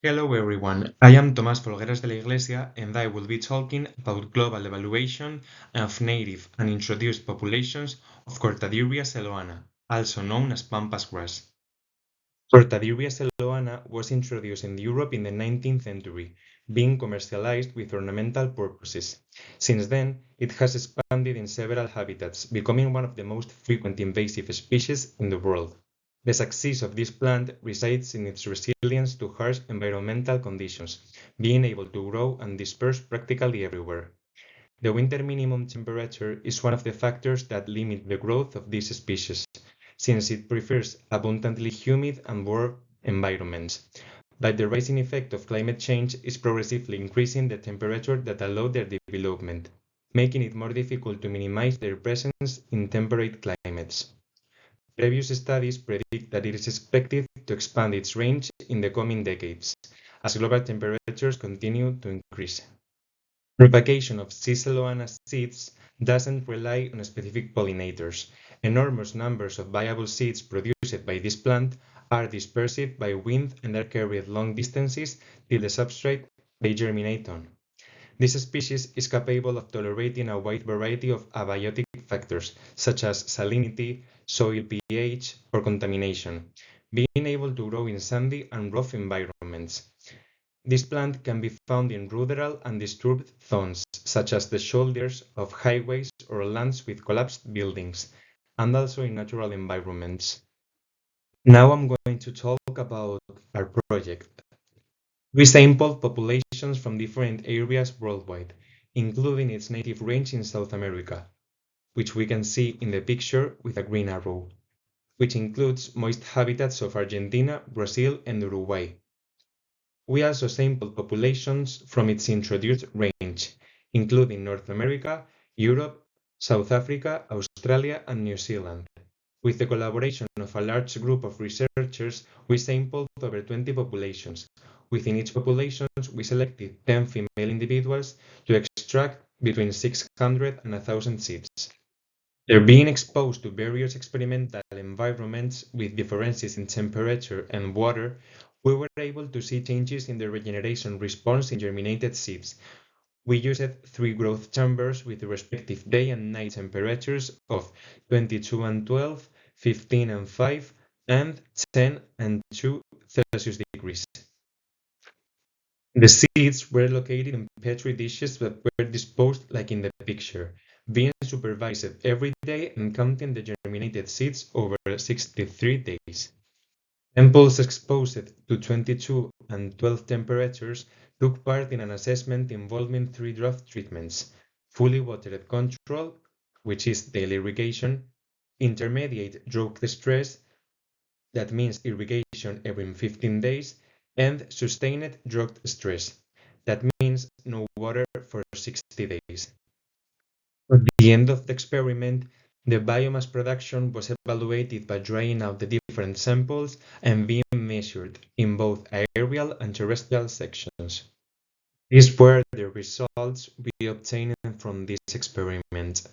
Hello everyone, I am Tomás Folgueras de la Iglesia and I will be talking about global evaluation of native and introduced populations of 𝘾𝙤𝙧𝙩𝙀𝙀, also known as Pampas grass. 𝘾𝙤𝙧𝙀𝙀 was introduced in Europe in the 19th century, being commercialized with ornamental purposes. Since then, it has expanded in several habitats, becoming one of the most frequent invasive species in the world. The success of this plant resides in its resilience to harsh environmental conditions, being able to grow and disperse practically everywhere. The winter minimum temperature is one of the factors that limit the growth of this species, since it prefers abundantly humid and warm environments. But the rising effect of climate change is progressively increasing the temperature that allows their development, making it more difficult to minimize their presence in temperate climates. Previous studies predict that it is expected to expand its range in the coming decades, as global temperatures continue to increase. Propagation of 𝘊𝘰𝙀 seeds doesn't rely on specific pollinators. Enormous numbers of viable seeds produced by this plant are dispersed by wind and are carried long distances till the substrate they germinate on. This species is capable of tolerating a wide variety of abiotic factors, such as salinity, soil pH, or contamination, being able to grow in sandy and rough environments. This plant can be found in rural and disturbed zones, such as the shoulders of highways or lands with collapsed buildings, and also in natural environments. Now I'm going to talk about our project. We sampled populations from different areas worldwide, including its native range in South America, which we can see in the picture with a green arrow, which includes moist habitats of Argentina, Brazil, and Uruguay. We also sampled populations from its introduced range, including North America, Europe, South Africa, Australia, and New Zealand. With the collaboration of a large group of researchers, we sampled over 20 populations. Within each population, we selected 10 female individuals to extract between 600 and 1,000 seeds. They're being exposed to various experimental environments with differences in temperature and water. We were able to see changes in the regeneration response in germinated seeds. We used 3 growth chambers with the respective day and night temperatures of 22 and 12, 15 and 5, and 10 and 2 Celsius degrees. The seeds were located in petri dishes that were disposed like in the picture, being supervised every day and counting the germinated seeds over 63 days. Samples exposed to 22 and 12 temperatures took part in an assessment involving 3 drought treatments: fully watered control, which is daily irrigation; intermediate drought stress, that means irrigation every 15 days; and sustained drought stress, that means no water for 60 days. At the end of the experiment, the biomass production was evaluated by drying out the different samples and being measured in both aerial and terrestrial sections. These were the results we obtained from this experiment.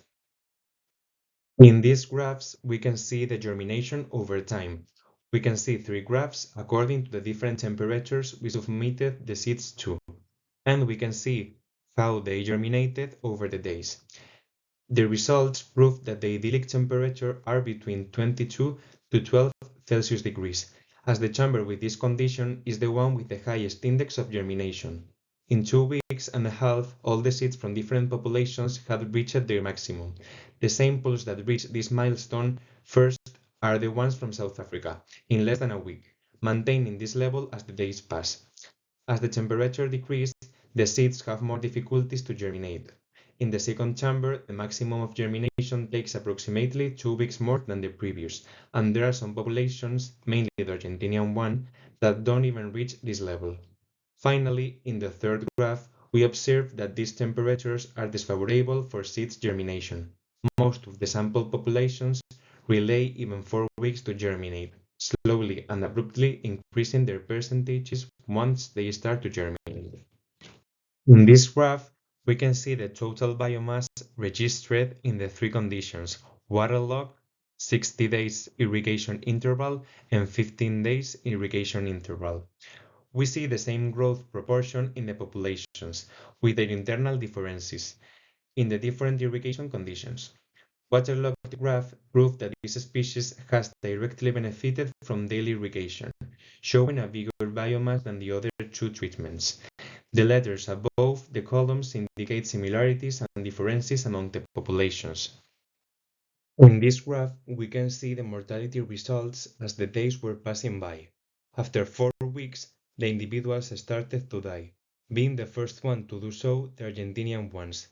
In these graphs, we can see the germination over time. We can see 3 graphs according to the different temperatures we submitted the seeds to, and we can see how they germinated over the days. The results prove that the idyllic temperature are between 22 to 12 Celsius degrees, as the chamber with this condition is the one with the highest index of germination. In 2 weeks and a half, all the seeds from different populations had reached their maximum. The samples that reached this milestone first are the ones from South Africa, in less than a week, maintaining this level as the days pass. As the temperature decreased, the seeds have more difficulties to germinate. In the second chamber, the maximum of germination takes approximately 2 weeks more than the previous, and there are some populations, mainly the Argentinian one, that don't even reach this level. Finally, in the third graph, we observe that these temperatures are disfavorable for seeds germination. Most of the sample populations relay even 4 weeks to germinate, slowly and abruptly increasing their percentages once they start to germinate. In this graph, we can see the total biomass registered in the 3 conditions: waterlogged, 60 days irrigation interval, and 15 days irrigation interval. we see the same growth proportion in the populations, with their internal differences, in the different irrigation conditions. Waterlogged graph proved that this species has directly benefited from daily irrigation, showing a bigger biomass than the other two treatments. The letters above the columns indicate similarities and differences among the populations. In this graph, we can see the mortality results as the days were passing by. After 4 weeks, the individuals started to die, being the first one to do so the Argentinian ones.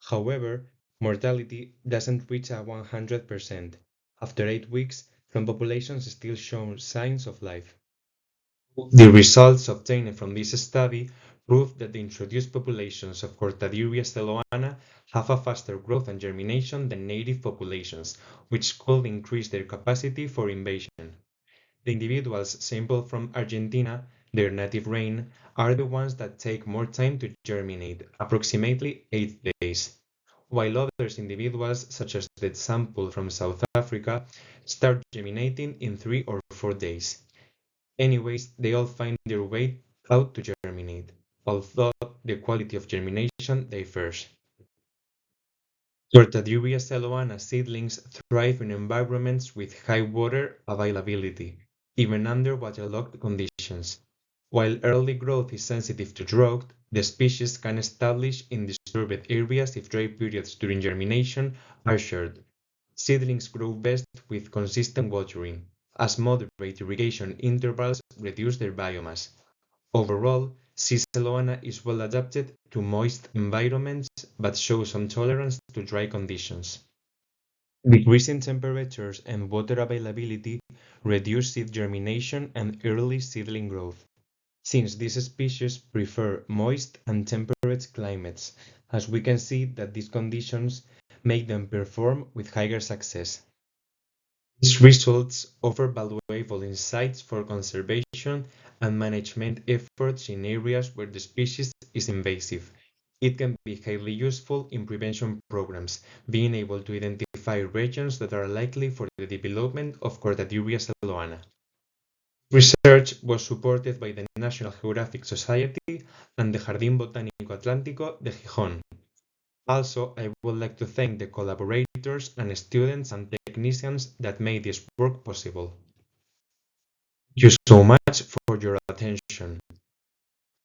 However, mortality doesn't reach a 100%. After 8 weeks, some populations still show signs of life. The results obtained from this study prove that the introduced populations of 𝘊𝘰𝘳𝙧𝙀𝑖𝑎 have a faster growth and germination than native populations, which could increase their capacity for invasion. The individuals sampled from Argentina, their native rain, are the ones that take more time to germinate, approximately 8 days, while other individuals, such as the sample from South Africa, start germinating in 3 or 4 days. Anyways, they all find their way out to germinate, although the quality of germination differs. 𝘊𝘰𝘳𝙧𝙀𝑖𝑎 seedlings thrive in environments with high water availability, even under waterlogged conditions. While early growth is sensitive to drought, the species can establish in disturbed areas if dry periods during germination are shared. Seedlings grow best with consistent watering, as moderate irrigation intervals reduce their biomass. Overall, 𝘊𝘰𝑍𝑒𝑙𝑜ANA is well adapted to moist environments but shows some tolerance to dry conditions. Decreasing temperatures and water availability reduce seed germination and early seedling growth, since these species prefer moist and temperate climates, as we can see that these conditions make them perform with higher success. These results offer valuable insights for conservation and management efforts in areas where the species is invasive. It can be highly useful in prevention programs, being able to identify regions that are likely for the development of 𝘊𝘰𝘳𝙧𝙀𝑖𝑎. Research was supported by the National Geographic Society and the Jardín Botánico Atlántico de Gijón. Also, I would like to thank the collaborators and students and technicians that made this work possible. Thank you so much for your attention.